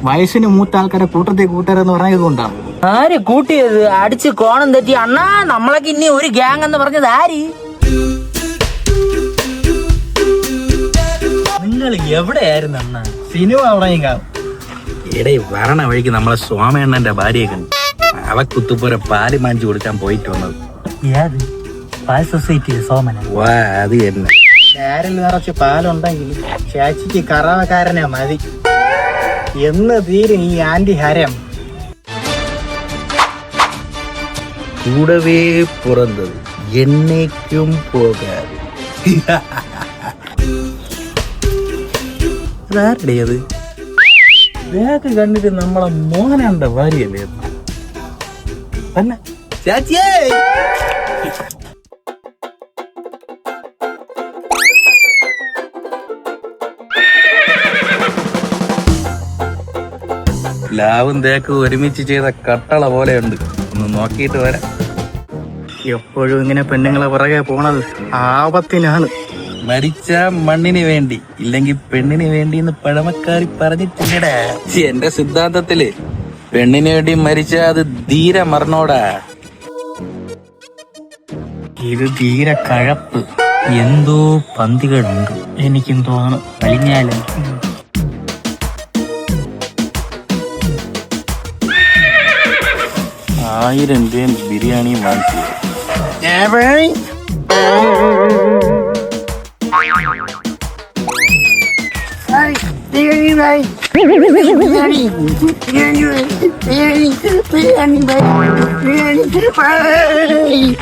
വയസ്സിന് മൂത്ത ആൾക്കാരെ കൂട്ടത്തിൽ കൂട്ടരെന്ന് പറഞ്ഞത് കൊണ്ടാണ്. ആര് കൂട്ടിയത്? അടിച്ച് കോണം തെറ്റി അണ്ണാ നമ്മളൊക്കെ ഇനി ഒരു ഗ്യാങ് എന്ന് പറഞ്ഞത് ആര്? നിങ്ങൾ എവിടെയായിരുന്നു അണ്ണാ? സിനിമ അവിടെയും കാണും. എടേ വരണ വഴിക്ക് നമ്മളെ സ്വാമിയണ്ണന്റെ ഭാര്യയെ കണ്ടു. അവക്കുത്തുപോലെ പാല് മാഞ്ചി കൊടുക്കാൻ പോയിട്ട് വന്നത്. ഏത് പാൽ സൊസൈറ്റിയിലെ സോമന? വാ അത് തന്നെ. ചാരിൽ നിറച്ച് പാലുണ്ടെങ്കിൽ ചേച്ചിക്ക് കറവക്കാരനെ മതി. എന്ന് തീരും ഈ ആന്റി ഹരം. കൂടവേ പുറന്തത് എന്നേക്കും പോകാതെ. അതാരടേ അത്? ബാഗ് കണ്ടിട്ട് നമ്മളെ മോഹനന്റെ ഭാര്യയല്ലേ തന്നെ? ചാച്ചിയേ ലാവും തേക്കും ഒരുമിച്ച് ചെയ്ത കട്ടള പോലെയുണ്ട്. ഒന്ന് നോക്കിയിട്ട് വരാം. എപ്പോഴും ഇങ്ങനെ പെണ്ണുങ്ങളെ പുറകെ പോണത് ആപത്തിനാണ്. മരിച്ച മണ്ണിന് വേണ്ടി ഇല്ലെങ്കിൽ പെണ്ണിന് വേണ്ടി എന്ന് പഴമക്കാരി പറഞ്ഞിട്ടില്ലടാ. എന്റെ സിദ്ധാന്തത്തില് പെണ്ണിന് വേണ്ടി മരിച്ച അത് ധീര മരണോടാ. ഇത് തീരെ കഴപ്പ്. എന്തോ പന്തികളുണ്ട് എനിക്കും തോന്നുന്നു. വലിഞ്ഞാലും 1000 രൂപയും ബിരിയാണിയും വാങ്ങിച്ചു. Biryani.